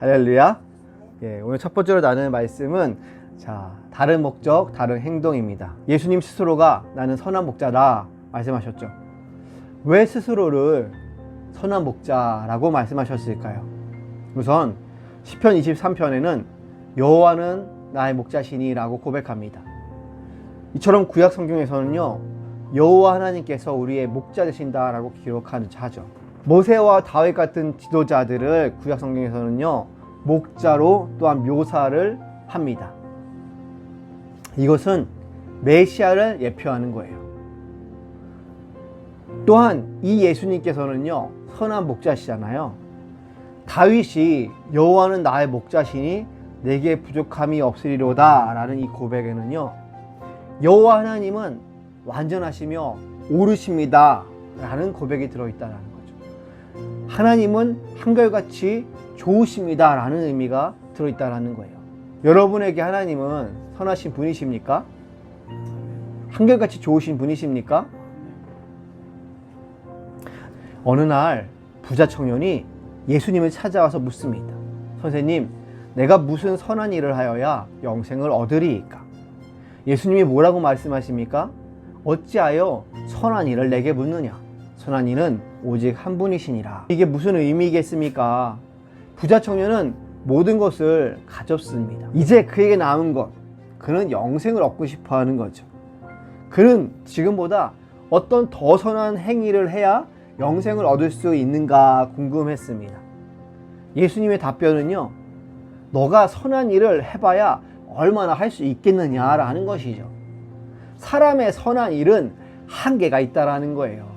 할렐루야. 오늘 첫 번째로 나누는 말씀은 다른 목적, 다른 행동입니다. 예수님 스스로가 나는 선한 목자다 말씀하셨죠. 왜 스스로를 선한 목자라고 말씀하셨을까요? 우선 시편 23편에는 여호와는 나의 목자시니 라고 고백합니다. 이처럼 구약 성경에서는요, 여호와 하나님께서 우리의 목자 되신다 라고 기록하죠. 모세와 다윗 같은 지도자들을 구약 성경에서는요, 목자로 또한 묘사를 합니다. 이것은 메시아를 예표하는 거예요. 또한 이 예수님께서는요, 선한 목자시잖아요. 다윗이 여호와는 나의 목자시니 내게 부족함이 없으리로다 라는 이 고백에는요, 여호와 하나님은 완전하시며 옳으십니다 라는 고백이 들어있다는 거죠. 하나님은 한결같이 좋으십니다 라는 의미가 들어있다는 거예요. 여러분에게 하나님은 선하신 분이십니까? 한결같이 좋으신 분이십니까? 어느 날 부자 청년이 예수님을 찾아와서 묻습니다. 선생님, 내가 무슨 선한 일을 하여야 영생을 얻으리이까? 예수님이 뭐라고 말씀하십니까? 어찌하여 선한 일을 내게 묻느냐? 선한 이는 오직 한 분이시니라. 이게 무슨 의미겠습니까? 부자 청년은 모든 것을 가졌습니다. 이제 그에게 남은 것, 그는 영생을 얻고 싶어 하는 거죠. 그는 지금보다 어떤 더 선한 행위를 해야 영생을 얻을 수 있는가 궁금했습니다. 예수님의 답변은요, 너가 선한 일을 해봐야 얼마나 할 수 있겠느냐라는 것이죠. 사람의 선한 일은 한계가 있다라는 거예요.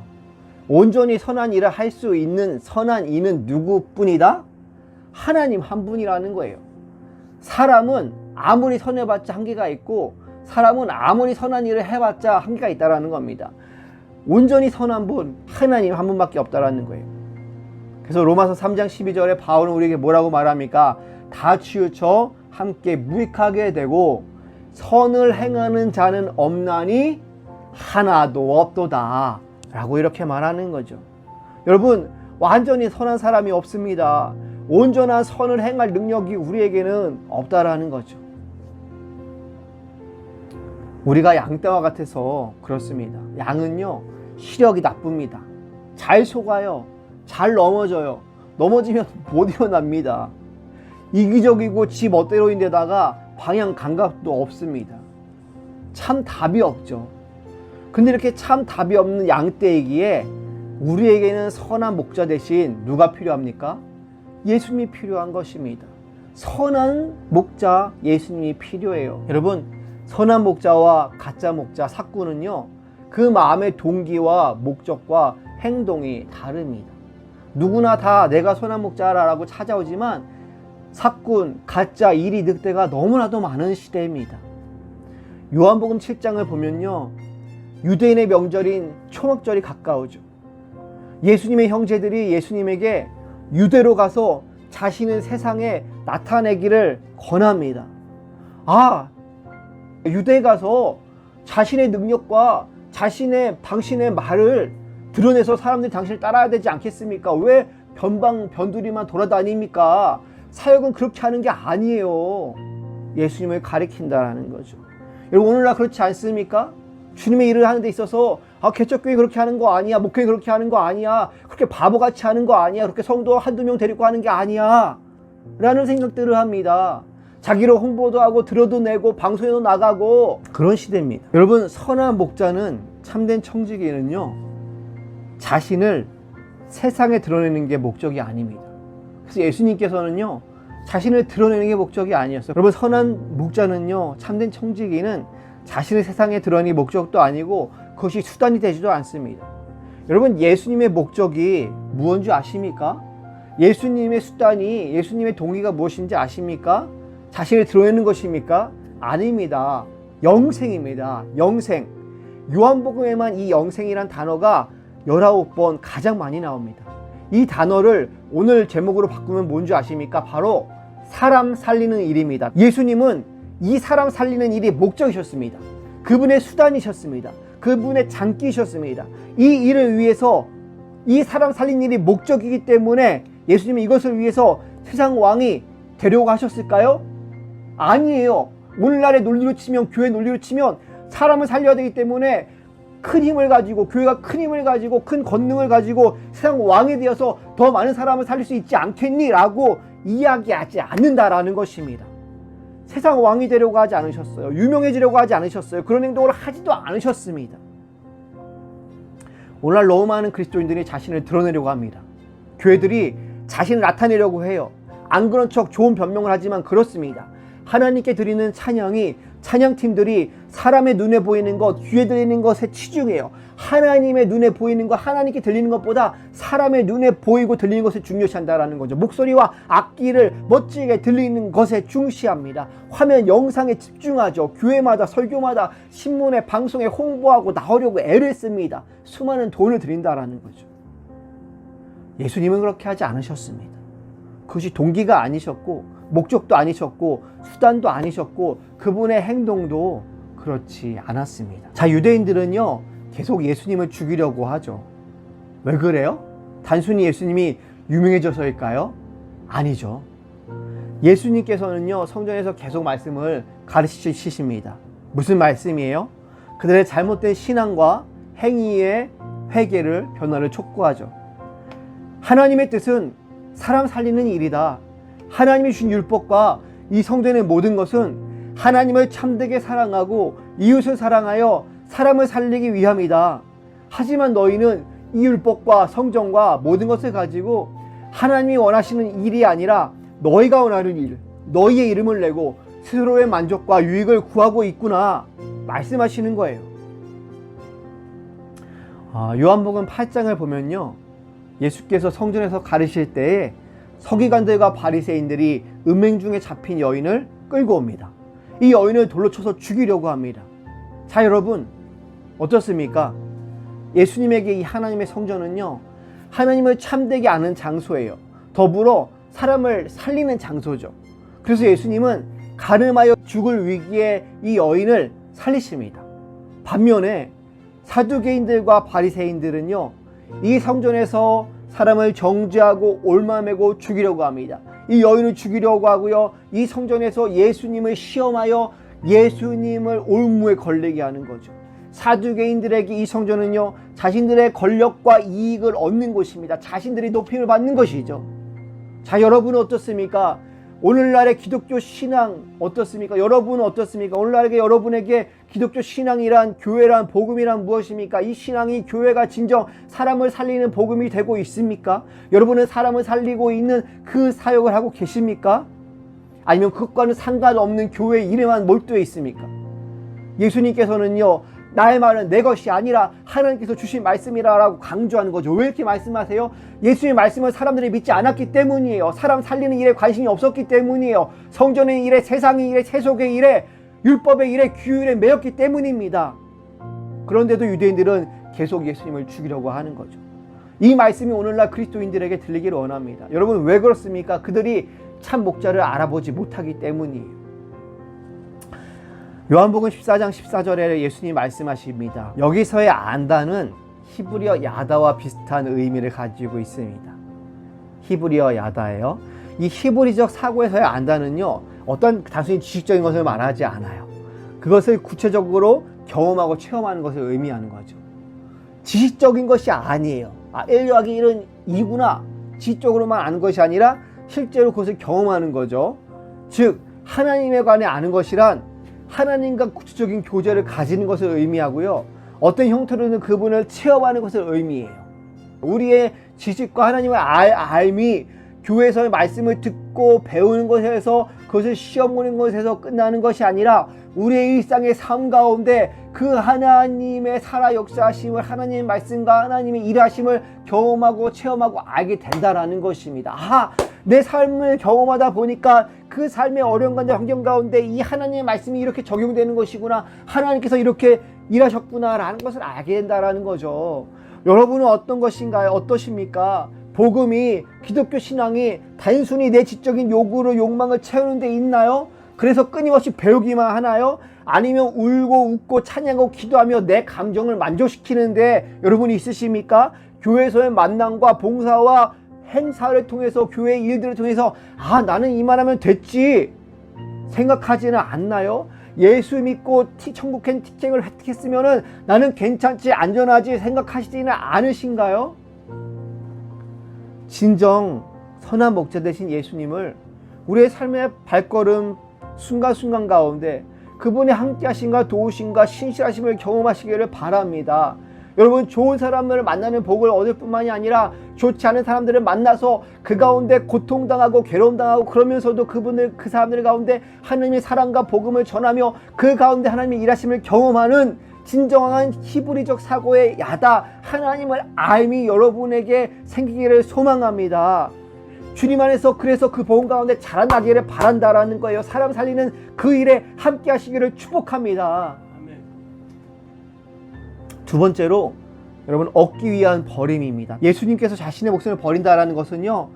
온전히 선한 일을 할 수 있는 선한 이는 누구뿐이다? 하나님 한 분이라는 거예요. 사람은 아무리 선해봤자 한계가 있고, 사람은 아무리 선한 일을 해봤자 한계가 있다라는 겁니다. 온전히 선한 분, 하나님 한 분밖에 없다라는 거예요. 그래서 로마서 3장 12절에 바울은 우리에게 뭐라고 말합니까? 다 치우쳐 함께 무익하게 되고 선을 행하는 자는 없나니 하나도 없도다 라고 이렇게 말하는 거죠. 여러분, 완전히 선한 사람이 없습니다. 온전한 선을 행할 능력이 우리에게는 없다라는 거죠. 우리가 양떼와 같아서 그렇습니다. 양은요, 시력이 나쁩니다. 잘 속아요. 잘 넘어져요. 넘어지면 못 일어납니다. 이기적이고 지 멋대로인데다가 방향 감각도 없습니다. 참 답이 없죠. 근데 이렇게 참 답이 없는 양떼이기에 우리에게는 선한 목자 대신 누가 필요합니까? 예수님이 필요한 것입니다. 선한 목자 예수님이 필요해요. 여러분, 선한 목자와 가짜 목자, 삭구는요, 그 마음의 동기와 목적과 행동이 다릅니다. 누구나 다 내가 선한 목자라고 찾아오지만 삭군, 가짜, 이리 늑대가 너무나도 많은 시대입니다. 요한복음 7장을 보면요, 유대인의 명절인 초막절이 가까우죠. 예수님의 형제들이 예수님에게 유대로 가서 자신을 세상에 나타내기를 권합니다. 유대에 가서 자신의 능력과 당신의 말을 드러내서 사람들이 당신을 따라야 되지 않겠습니까? 왜 변두리만 돌아다닙니까? 사역은 그렇게 하는 게 아니에요. 예수님을 가리킨다라는 거죠. 여러분, 오늘날 그렇지 않습니까? 주님의 일을 하는 데 있어서 개척교회 그렇게 하는 거 아니야, 목회에 그렇게 하는 거 아니야, 그렇게 바보같이 하는 거 아니야, 그렇게 성도 한두 명 데리고 하는 게 아니야 라는 생각들을 합니다. 자기로 홍보도 하고 들어도 내고 방송에도 나가고 그런 시대입니다. 여러분, 선한 목자는, 참된 청지기는요, 자신을 세상에 드러내는 게 목적이 아닙니다. 그래서 예수님께서는요, 자신을 드러내는 게 목적이 아니었어요. 여러분, 선한 목자는요, 참된 청지기는 자신을 세상에 드러내는 목적도 아니고 그것이 수단이 되지도 않습니다. 여러분, 예수님의 목적이 무엇인지 아십니까? 예수님의 수단이, 예수님의 동기가 무엇인지 아십니까? 자신을 드러내는 것입니까? 아닙니다. 영생입니다. 영생. 요한복음에만 이 영생이란 단어가 19번 가장 많이 나옵니다. 이 단어를 오늘 제목으로 바꾸면 뭔지 아십니까? 바로 사람 살리는 일입니다. 예수님은 이 사람 살리는 일이 목적이셨습니다. 그분의 수단이셨습니다. 그분의 장기이셨습니다. 이 일을 위해서, 이 사람 살리는 일이 목적이기 때문에 예수님이 이것을 위해서 세상 왕이 되려고 하셨을까요? 아니에요. 오늘날의 논리로 치면, 교회 논리로 치면 사람을 살려야 되기 때문에 큰 힘을 가지고, 교회가 큰 힘을 가지고 큰 권능을 가지고 세상 왕이 되어서 더 많은 사람을 살릴 수 있지 않겠니? 라고 이야기하지 않는다라는 것입니다. 세상 왕이 되려고 하지 않으셨어요. 유명해지려고 하지 않으셨어요. 그런 행동을 하지도 않으셨습니다. 오늘날 너무 많은 그리스도인들이 자신을 드러내려고 합니다. 교회들이 자신을 나타내려고 해요. 안 그런 척 좋은 변명을 하지만 그렇습니다. 하나님께 드리는 찬양이, 찬양팀들이 사람의 눈에 보이는 것, 귀에 들리는 것에 치중해요. 하나님의 눈에 보이는 것, 하나님께 들리는 것보다 사람의 눈에 보이고 들리는 것을 중요시한다라는 거죠. 목소리와 악기를 멋지게 들리는 것에 중시합니다. 화면, 영상에 집중하죠. 교회마다, 설교마다, 신문에, 방송에 홍보하고 나오려고 애를 씁니다. 수많은 돈을 들인다라는 거죠. 예수님은 그렇게 하지 않으셨습니다. 그것이 동기가 아니셨고, 목적도 아니셨고, 수단도 아니셨고, 그분의 행동도 그렇지 않았습니다. 자, 유대인들은요, 계속 예수님을 죽이려고 하죠. 왜 그래요? 단순히 예수님이 유명해져서일까요? 아니죠. 예수님께서는요, 성전에서 계속 말씀을 가르치십니다. 무슨 말씀이에요? 그들의 잘못된 신앙과 행위의 회개를, 변화를 촉구하죠. 하나님의 뜻은 사람 살리는 일이다. 하나님이 주신 율법과 이 성전의 모든 것은 하나님을 참되게 사랑하고 이웃을 사랑하여 사람을 살리기 위함이다. 하지만 너희는 이 율법과 성전과 모든 것을 가지고 하나님이 원하시는 일이 아니라 너희가 원하는 일, 너희의 이름을 내고 스스로의 만족과 유익을 구하고 있구나 말씀하시는 거예요. 요한복음 8장을 보면요, 예수께서 성전에서 가르칠 때에 서기관들과 바리새인들이 음행 중에 잡힌 여인을 끌고 옵니다. 이 여인을 돌로 쳐서 죽이려고 합니다. 자, 여러분 어떻습니까? 예수님에게 이 하나님의 성전은요, 하나님을 참되게 아는 장소예요. 더불어 사람을 살리는 장소죠. 그래서 예수님은 가늠하여 죽을 위기에 이 여인을 살리십니다. 반면에 사두개인들과 바리새인들은요, 이 성전에서 사람을 정죄하고 올마매고 죽이려고 합니다. 이 여인을 죽이려고 하고요, 이 성전에서 예수님을 시험하여 예수님을 올무에 걸리게 하는 거죠. 사두개인들에게 이 성전은요, 자신들의 권력과 이익을 얻는 곳입니다. 자신들이 높임을 받는 것이죠. 자, 여러분은 어떻습니까? 오늘날의 기독교 신앙 어떻습니까? 여러분은 어떻습니까? 오늘날의 여러분에게 기독교 신앙이란, 교회란, 복음이란 무엇입니까? 이 신앙이, 교회가 진정 사람을 살리는 복음이 되고 있습니까? 여러분은 사람을 살리고 있는 그 사역을 하고 계십니까? 아니면 그것과는 상관없는 교회 일에만 몰두해 있습니까? 예수님께서는요, 나의 말은 내 것이 아니라 하나님께서 주신 말씀이라고 강조하는 거죠. 왜 이렇게 말씀하세요? 예수님의 말씀을 사람들이 믿지 않았기 때문이에요. 사람 살리는 일에 관심이 없었기 때문이에요. 성전의 일에, 세상의 일에, 세속의 일에, 율법의 일에, 규율에 매였기 때문입니다. 그런데도 유대인들은 계속 예수님을 죽이려고 하는 거죠. 이 말씀이 오늘날 그리스도인들에게 들리기를 원합니다. 여러분 왜 그렇습니까? 그들이 참 목자를 알아보지 못하기 때문이에요. 요한복음 14장 14절에 예수님이 말씀하십니다. 여기서의 안다는 히브리어 야다와 비슷한 의미를 가지고 있습니다. 히브리어 야다예요. 이 히브리적 사고에서의 안다는요, 어떤 단순히 지식적인 것을 말하지 않아요. 그것을 구체적으로 경험하고 체험하는 것을 의미하는 거죠. 지식적인 것이 아니에요. 1 더하기 1은 2구나 지식적으로만 아는 것이 아니라 실제로 그것을 경험하는 거죠. 즉 하나님에 관해 아는 것이란 하나님과 구체적인 교제를 가지는 것을 의미하고요, 어떤 형태로는 그분을 체험하는 것을 의미해요. 우리의 지식과 하나님의 알미, 교회에서의 말씀을 듣고 배우는 것에서, 그것을 시험 보는 것에서 끝나는 것이 아니라 우리의 일상의 삶 가운데 그 하나님의 살아 역사하심을, 하나님의 말씀과 하나님의 일하심을 경험하고 체험하고 알게 된다라는 것입니다. 내 삶을 경험하다 보니까 그 삶의 어려운 환경 가운데 이 하나님의 말씀이 이렇게 적용되는 것이구나, 하나님께서 이렇게 일하셨구나 라는 것을 알게 된다라는 거죠. 여러분은 어떤 것인가요? 어떠십니까? 복음이, 기독교 신앙이 단순히 내 지적인 요구를, 욕망을 채우는 데 있나요? 그래서 끊임없이 배우기만 하나요? 아니면 울고 웃고 찬양하고 기도하며 내 감정을 만족시키는데 여러분이 있으십니까? 교회에서의 만남과 봉사와 행사를 통해서 교회 일들을 통해서 나는 이만하면 됐지 생각하지는 않나요? 예수 믿고 천국행 티켓을 획득했으면은 나는 괜찮지 안전하지 생각하시지는 않으신가요? 진정 선한 목자 되신 예수님을 우리의 삶의 발걸음 순간순간 가운데 그분의 함께 하심과 도우심과 신실하심을 경험하시기를 바랍니다. 여러분, 좋은 사람들을 만나는 복을 얻을 뿐만이 아니라 좋지 않은 사람들을 만나서 그 가운데 고통당하고 괴로움당하고 그러면서도 그 사람들 가운데 하나님의 사랑과 복음을 전하며 그 가운데 하나님의 일하심을 경험하는 진정한 히브리적 사고의 야다 하나님을 알미 여러분에게 생기기를 소망합니다. 주님 안에서 그래서 그 복음 가운데 자라나기를 바란다라는 거예요. 사람 살리는 그 일에 함께 하시기를 축복합니다. 두 번째로 여러분, 얻기 위한 버림입니다. 예수님께서 자신의 목숨을 버린다라는 것은요,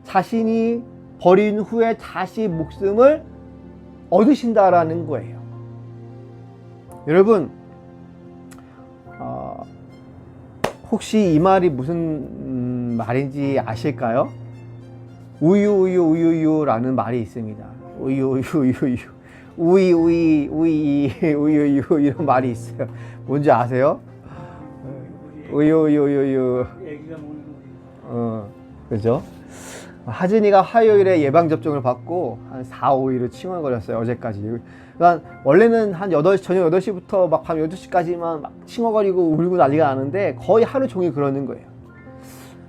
자신이 버린 후에 다시 목숨을 얻으신다라는 거예요. 여러분, 혹시 이 말이 무슨 말인지 아실까요? 우유라는 말이 있습니다. 우유 이런 말이 있어요. 뭔지 아세요? 우유. 애기가 먹는 우유. 그죠? 하진이가 화요일에 예방접종을 받고 한 4, 5일을 칭얼거렸어요, 어제까지. 그러니까 원래는 한 저녁 8시부터 막 밤 12시까지만 막 칭얼거리고 울고 난리가 나는데 거의 하루 종일 그러는 거예요.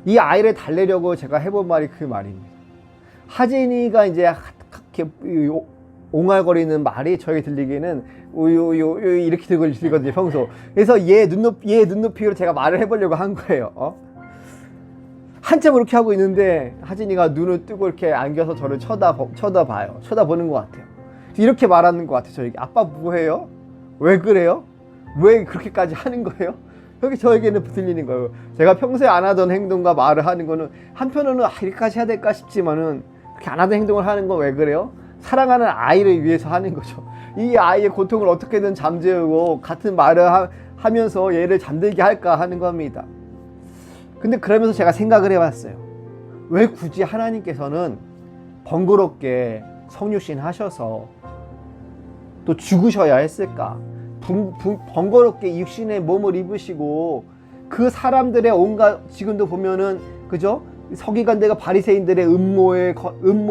이 아이를 달래려고 제가 해본 말이 그 말입니다. 하진이가 이제 옹알거리는 말이 저에게 들리기에는 우유 이렇게 들리거든요, 평소. 그래서 얘 눈높이로 제가 말을 해보려고 한 거예요. 한참 그렇게 하고 있는데 하진이가 눈을 뜨고 이렇게 안겨서 저를 쳐다보는 것 같아요. 이렇게 말하는 것 같아요, 저에게. 아빠 뭐해요? 왜 그래요? 왜 그렇게까지 하는 거예요? 여기 저에게는 들리는 거예요. 제가 평소에 안 하던 행동과 말을 하는 거는 한편으로는 이렇게까지 해야 될까 싶지만은 그렇게 안 하던 행동을 하는 건 왜 그래요? 사랑하는 아이를 위해서 하는 거죠. 이 아이의 고통을 어떻게든 잠재우고 같은 말을 하면서 얘를 잠들게 할까 하는 겁니다. 근데 그러면서 제가 생각을 해봤어요. 왜 굳이 하나님께서는 번거롭게 성육신 하셔서 또 죽으셔야 했을까? 번거롭게 육신의 몸을 입으시고 그 사람들의 온갖, 지금도 보면은 그죠? 서기관들과 바리새인들의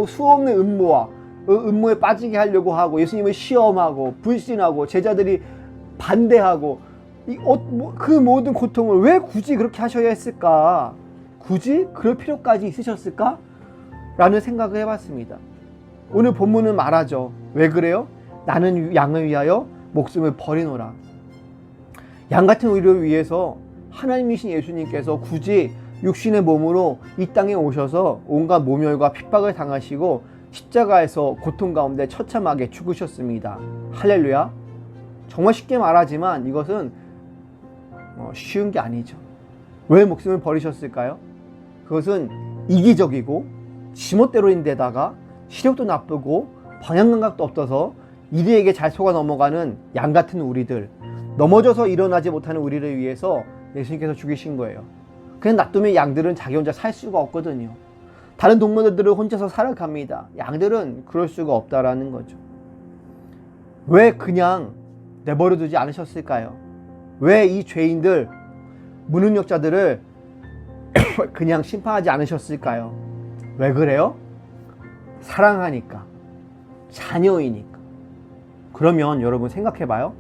수없는 음모에 빠지게 하려고 하고 예수님을 시험하고 불신하고 제자들이 반대하고 그 모든 고통을 왜 굳이 그렇게 하셔야 했을까? 굳이 그럴 필요까지 있으셨을까? 라는 생각을 해봤습니다. 오늘 본문은 말하죠. 왜 그래요? 나는 양을 위하여 목숨을 버리노라. 양 같은 우리를 위해서 하나님이신 예수님께서 굳이 육신의 몸으로 이 땅에 오셔서 온갖 모멸과 핍박을 당하시고 십자가에서 고통 가운데 처참하게 죽으셨습니다. 할렐루야. 정말 쉽게 말하지만 이것은 쉬운 게 아니죠. 왜 목숨을 버리셨을까요? 그것은 이기적이고 지멋대로인데다가 시력도 나쁘고 방향감각도 없어서 이리에게 잘 속아 넘어가는 양 같은 우리들, 넘어져서 일어나지 못하는 우리를 위해서 예수님께서 죽이신 거예요. 그냥 놔두면 양들은 자기 혼자 살 수가 없거든요. 다른 동물들은 혼자서 살아갑니다. 양들은 그럴 수가 없다라는 거죠. 왜 그냥 내버려두지 않으셨을까요? 왜 이 죄인들, 무능력자들을 그냥 심판하지 않으셨을까요? 왜 그래요? 사랑하니까, 자녀이니까. 그러면 여러분 생각해봐요.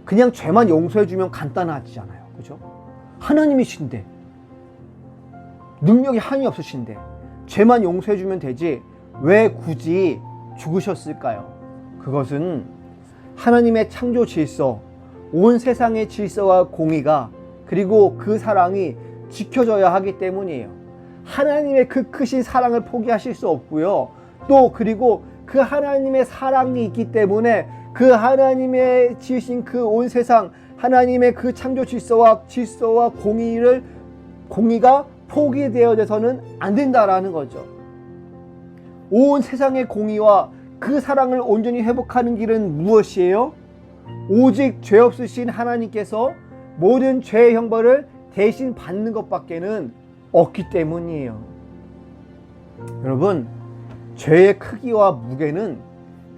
그냥 죄만 용서해주면 간단하지잖아요. 그죠? 하나님이신데, 능력이 한이 없으신데 죄만 용서해주면 되지 왜 굳이 죽으셨을까요? 그것은 하나님의 창조 질서, 온 세상의 질서와 공의가 그리고 그 사랑이 지켜져야 하기 때문이에요. 하나님의 그 크신 사랑을 포기하실 수 없고요. 또 그리고 그 하나님의 사랑이 있기 때문에 그 하나님의 지으신 그 온 세상, 하나님의 그 창조 질서와 공의가 포기되어져서는 안 된다라는 거죠. 온 세상의 공의와 그 사랑을 온전히 회복하는 길은 무엇이에요? 오직 죄 없으신 하나님께서 모든 죄의 형벌을 대신 받는 것밖에는 없기 때문이에요. 여러분, 죄의 크기와 무게는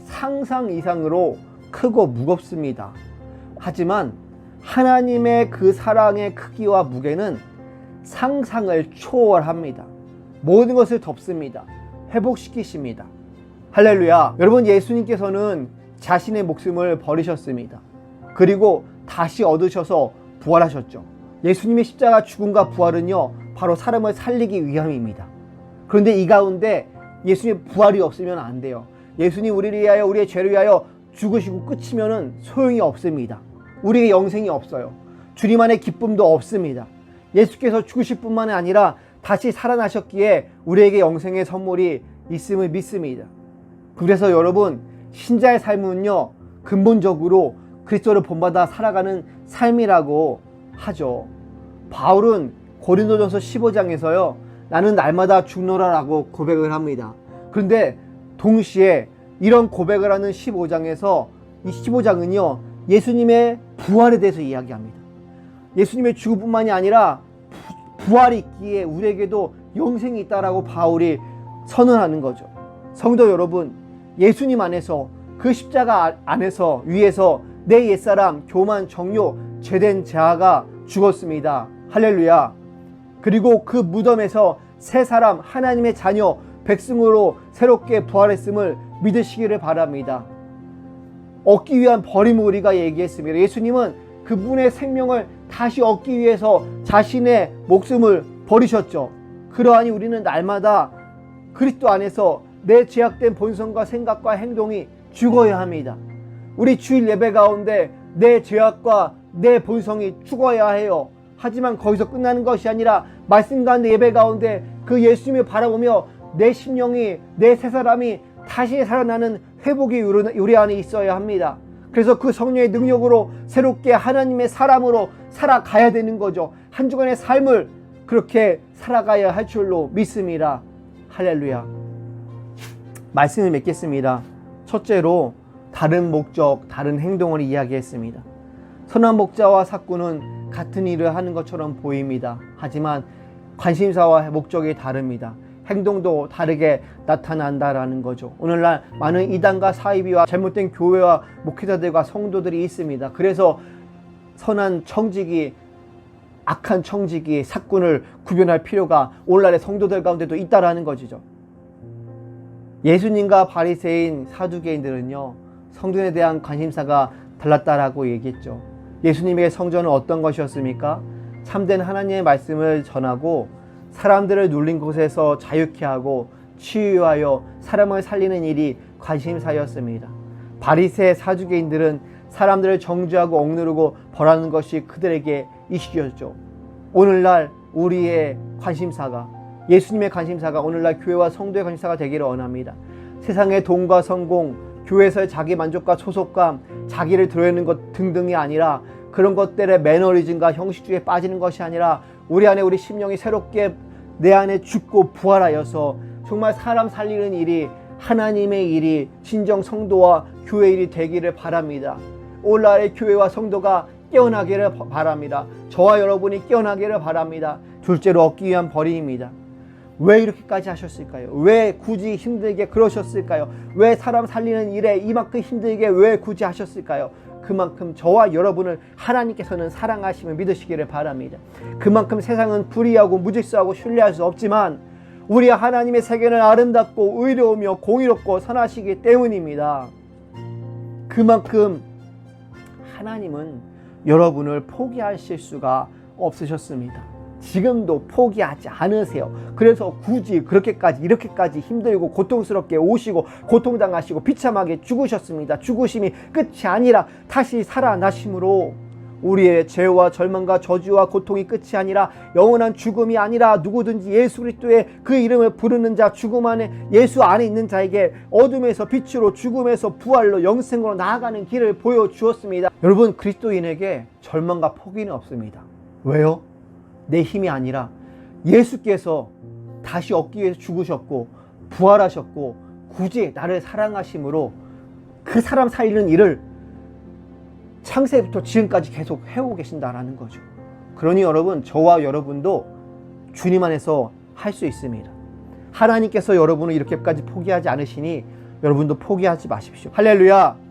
상상 이상으로 크고 무겁습니다. 하지만 하나님의 그 사랑의 크기와 무게는 상상을 초월합니다. 모든 것을 덮습니다. 회복시키십니다. 할렐루야. 여러분, 예수님께서는 자신의 목숨을 버리셨습니다. 그리고 다시 얻으셔서 부활하셨죠. 예수님의 십자가 죽음과 부활은요, 바로 사람을 살리기 위함입니다. 그런데 이 가운데 예수님의 부활이 없으면 안 돼요. 예수님 우리를 위하여, 우리의 죄를 위하여 죽으시고 끝이면은 소용이 없습니다. 우리에게 영생이 없어요. 주님 안에 기쁨도 없습니다. 예수께서 죽으실 뿐만 아니라 다시 살아나셨기에 우리에게 영생의 선물이 있음을 믿습니다. 그래서 여러분, 신자의 삶은요, 근본적으로 그리스도를 본받아 살아가는 삶이라고 하죠. 바울은 고린도전서 15장에서요, 나는 날마다 죽노라라고 고백을 합니다. 그런데 동시에 이런 고백을 하는 15장에서 이 15장은요, 예수님의 부활에 대해서 이야기합니다. 예수님의 죽음뿐만이 아니라 부활이 있기에 우리에게도 영생이 있다라고 바울이 선언하는 거죠. 성도 여러분, 예수님 안에서, 그 십자가 안에서, 위에서 내 옛사람, 교만, 정욕, 죄된 자아가 죽었습니다. 할렐루야. 그리고 그 무덤에서 새 사람, 하나님의 자녀, 백성으로 새롭게 부활했음을 믿으시기를 바랍니다. 얻기 위한 버림을 우리가 얘기했습니다. 예수님은 그분의 생명을 다시 얻기 위해서 자신의 목숨을 버리셨죠. 그러하니 우리는 날마다 그리스도 안에서 내 죄악된 본성과 생각과 행동이 죽어야 합니다. 우리 주일 예배 가운데 내 죄악과 내 본성이 죽어야 해요. 하지만 거기서 끝나는 것이 아니라 말씀 가운데, 예배 가운데 그 예수님을 바라보며 내 심령이, 내 새 사람이 다시 살아나는 회복이 우리 안에 있어야 합니다. 그래서 그 성령의 능력으로 새롭게 하나님의 사람으로 살아가야 되는 거죠. 한 주간의 삶을 그렇게 살아가야 할 줄로 믿습니다. 할렐루야. 말씀을 맺겠습니다. 첫째로 다른 목적, 다른 행동을 이야기했습니다. 선한 목자와 삭구는 같은 일을 하는 것처럼 보입니다. 하지만 관심사와 목적이 다릅니다. 행동도 다르게 나타난다라는 거죠. 오늘날 많은 이단과 사이비와 잘못된 교회와 목회자들과 성도들이 있습니다. 그래서 선한 청지기, 악한 청지기, 삭군을 구별할 필요가 오늘날의 성도들 가운데도 있다라는 것이죠. 예수님과 바리새인, 사두개인들은요, 성전에 대한 관심사가 달랐다라고 얘기했죠. 예수님의 성전은 어떤 것이었습니까? 참된 하나님의 말씀을 전하고 사람들을 눌린 곳에서 자유케 하고 치유하여 사람을 살리는 일이 관심사였습니다. 바리새, 사두개인들은 사람들을 정죄하고 억누르고 벌하는 것이 그들에게 이식이었죠. 오늘날 우리의 관심사가, 예수님의 관심사가 오늘날 교회와 성도의 관심사가 되기를 원합니다. 세상의 돈과 성공, 교회에서의 자기 만족과 소속감, 자기를 드러내는 것 등등이 아니라, 그런 것들의 매너리즘과 형식주의에 빠지는 것이 아니라 우리 안에 우리 심령이 새롭게 내 안에 죽고 부활하여서 정말 사람 살리는 일이, 하나님의 일이 진정 성도와 교회 일이 되기를 바랍니다. 오늘날의 교회와 성도가 깨어나기를 바랍니다. 저와 여러분이 깨어나기를 바랍니다. 둘째로 얻기 위한 버림입니다. 왜 이렇게까지 하셨을까요? 왜 굳이 힘들게 그러셨을까요? 왜 사람 살리는 일에 이만큼 힘들게 왜 굳이 하셨을까요? 그만큼 저와 여러분을 하나님께서는 사랑하심을 믿으시기를 바랍니다. 그만큼 세상은 불의하고 무질서하고 신뢰할 수 없지만 우리 하나님의 세계는 아름답고 의로우며 공의롭고 선하시기 때문입니다. 그만큼 하나님은 여러분을 포기하실 수가 없으셨습니다. 지금도 포기하지 않으세요. 그래서 굳이 그렇게까지 이렇게까지 힘들고 고통스럽게 오시고 고통당하시고 비참하게 죽으셨습니다. 죽으심이 끝이 아니라 다시 살아나심으로 우리의 죄와 절망과 저주와 고통이 끝이 아니라 영원한 죽음이 아니라 누구든지 예수 그리스도의 그 이름을 부르는 자, 죽음 안에 예수 안에 있는 자에게 어둠에서 빛으로, 죽음에서 부활로, 영생으로 나아가는 길을 보여주었습니다. 여러분, 그리스도인에게 절망과 포기는 없습니다. 왜요? 내 힘이 아니라 예수께서 다시 얻기 위해서 죽으셨고 부활하셨고 굳이 나를 사랑하심으로 그 사람 살리는 일을 창세부터 지금까지 계속 해오고 계신다라는 거죠. 그러니 여러분, 저와 여러분도 주님 안에서 할 수 있습니다. 하나님께서 여러분을 이렇게까지 포기하지 않으시니 여러분도 포기하지 마십시오. 할렐루야.